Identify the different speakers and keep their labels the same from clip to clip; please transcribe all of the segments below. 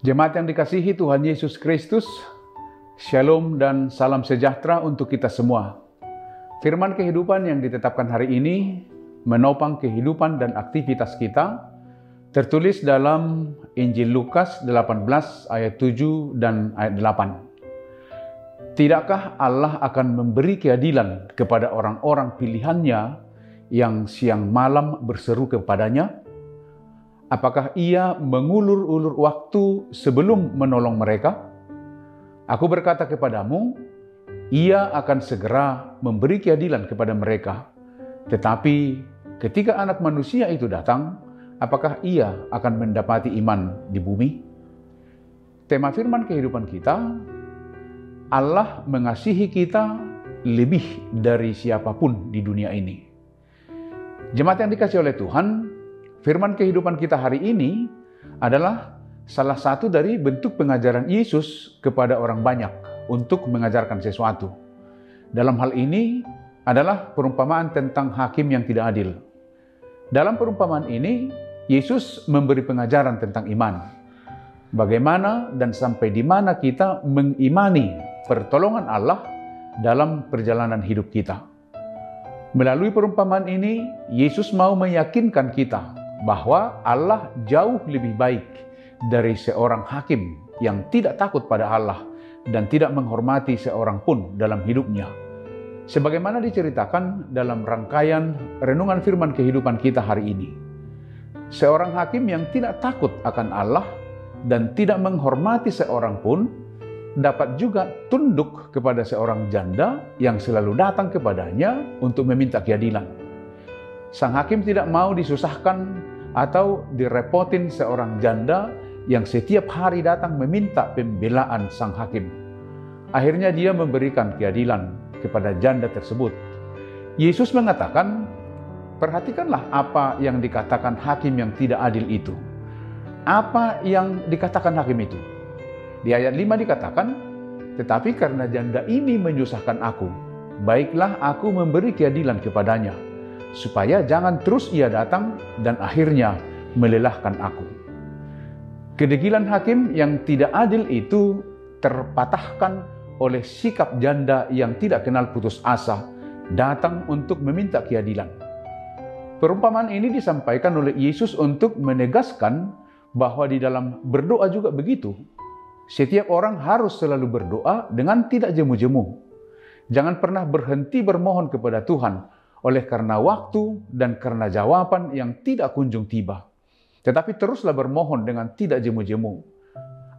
Speaker 1: Jemaat yang dikasihi Tuhan Yesus Kristus, Shalom dan salam sejahtera untuk kita semua. Firman kehidupan yang ditetapkan hari ini menopang kehidupan dan aktivitas kita, tertulis dalam Injil Lukas 18 ayat 7 dan ayat 8. Tidakkah Allah akan memberi keadilan kepada orang-orang pilihannya yang siang malam berseru kepadanya? Apakah ia mengulur-ulur waktu sebelum menolong mereka? Aku berkata kepadamu, ia akan segera memberi keadilan kepada mereka. Tetapi ketika Anak Manusia itu datang, apakah ia akan mendapati iman di bumi? Tema firman kehidupan kita, Allah mengasihi kita lebih dari siapapun di dunia ini. Jemaat yang dikasihi oleh Tuhan, firman kehidupan kita hari ini adalah salah satu dari bentuk pengajaran Yesus kepada orang banyak untuk mengajarkan sesuatu. Dalam hal ini adalah perumpamaan tentang hakim yang tidak adil. Dalam perumpamaan ini, Yesus memberi pengajaran tentang iman. Bagaimana dan sampai di mana kita mengimani pertolongan Allah dalam perjalanan hidup kita. Melalui perumpamaan ini, Yesus mau meyakinkan kita bahwa Allah jauh lebih baik dari seorang hakim yang tidak takut pada Allah dan tidak menghormati seorang pun dalam hidupnya. Sebagaimana diceritakan dalam rangkaian renungan firman kehidupan kita hari ini. Seorang hakim yang tidak takut akan Allah dan tidak menghormati seorang pun dapat juga tunduk kepada seorang janda yang selalu datang kepadanya untuk meminta keadilan. Sang hakim tidak mau disusahkan atau direpotin seorang janda yang setiap hari datang meminta pembelaan sang hakim. Akhirnya dia memberikan keadilan kepada janda tersebut. Yesus mengatakan, perhatikanlah apa yang dikatakan hakim yang tidak adil itu. Apa yang dikatakan hakim itu? Di ayat 5 dikatakan, tetapi karena janda ini menyusahkan aku, baiklah aku memberi keadilan kepadanya, supaya jangan terus ia datang dan akhirnya melelahkan aku. Kedegilan hakim yang tidak adil itu terpatahkan oleh sikap janda yang tidak kenal putus asa, datang untuk meminta keadilan. Perumpamaan ini disampaikan oleh Yesus untuk menegaskan bahwa di dalam berdoa juga begitu. Setiap orang harus selalu berdoa dengan tidak jemu-jemu. Jangan pernah berhenti bermohon kepada Tuhan oleh karena waktu dan karena jawaban yang tidak kunjung tiba. Tetapi teruslah bermohon dengan tidak jemu-jemu.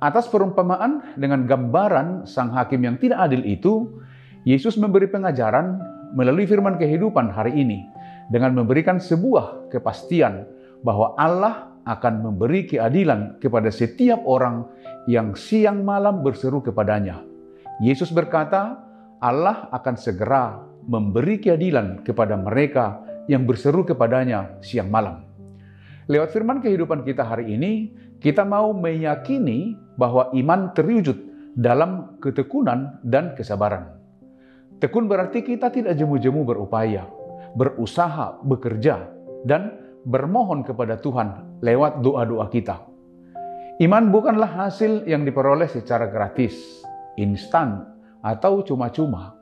Speaker 1: Atas perumpamaan dengan gambaran sang hakim yang tidak adil itu, Yesus memberi pengajaran melalui firman kehidupan hari ini dengan memberikan sebuah kepastian bahwa Allah akan memberi keadilan kepada setiap orang yang siang malam berseru kepadanya. Yesus berkata, Allah akan segera memberi keadilan kepada mereka yang berseru kepadanya siang malam. Lewat firman kehidupan kita hari ini, kita mau meyakini bahwa iman terwujud dalam ketekunan dan kesabaran. Tekun berarti kita tidak jemu-jemu berupaya, berusaha, bekerja, dan bermohon kepada Tuhan lewat doa-doa kita. Iman bukanlah hasil yang diperoleh secara gratis, instan, atau cuma-cuma.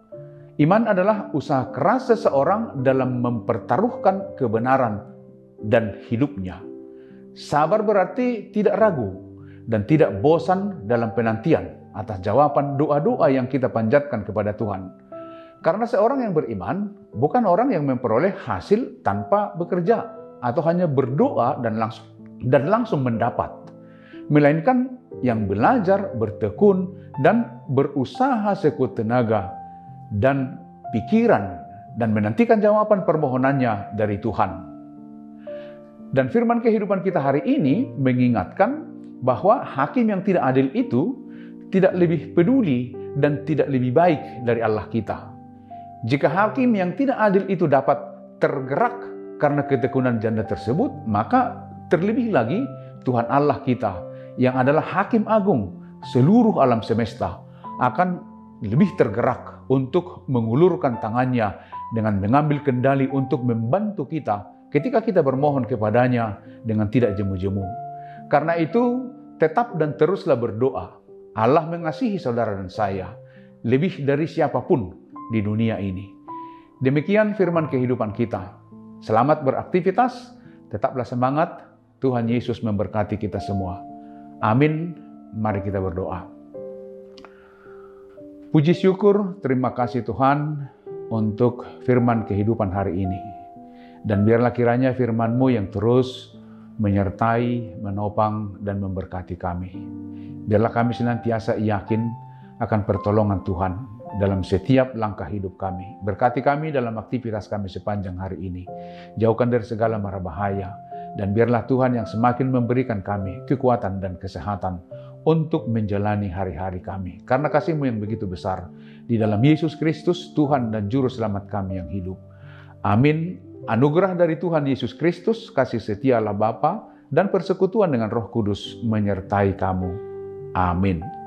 Speaker 1: Iman adalah usaha keras seseorang dalam mempertaruhkan kebenaran dan hidupnya. Sabar berarti tidak ragu dan tidak bosan dalam penantian atas jawaban doa-doa yang kita panjatkan kepada Tuhan. Karena seorang yang beriman bukan orang yang memperoleh hasil tanpa bekerja atau hanya berdoa dan langsung mendapat, melainkan yang belajar, bertekun, dan berusaha sekuat tenaga dan pikiran dan menantikan jawaban permohonannya dari Tuhan. Dan firman kehidupan kita hari ini mengingatkan bahwa hakim yang tidak adil itu tidak lebih peduli dan tidak lebih baik dari Allah kita. Jika hakim yang tidak adil itu dapat tergerak karena ketekunan janda tersebut, maka terlebih lagi Tuhan Allah kita yang adalah hakim agung seluruh alam semesta akan lebih tergerak untuk mengulurkan tangannya dengan mengambil kendali untuk membantu kita ketika kita bermohon kepadanya dengan tidak jemu-jemu. Karena itu, tetap dan teruslah berdoa. Allah mengasihi saudara dan saya lebih dari siapapun di dunia ini. Demikian firman kehidupan kita. Selamat beraktivitas, tetaplah semangat. Tuhan Yesus memberkati kita semua. Amin. Mari kita berdoa. Puji syukur, terima kasih Tuhan untuk firman kehidupan hari ini. Dan biarlah kiranya firman-Mu yang terus menyertai, menopang, dan memberkati kami. Biarlah kami senantiasa yakin akan pertolongan Tuhan dalam setiap langkah hidup kami. Berkati kami dalam aktivitas kami sepanjang hari ini. Jauhkan dari segala mara bahaya. Dan biarlah Tuhan yang semakin memberikan kami kekuatan dan kesehatan untuk menjalani hari-hari kami. Karena kasih-Mu yang begitu besar. Di dalam Yesus Kristus, Tuhan dan Juru Selamat kami yang hidup. Amin. Anugerah dari Tuhan Yesus Kristus, kasih setia Allah Bapa, dan persekutuan dengan Roh Kudus menyertai kamu. Amin.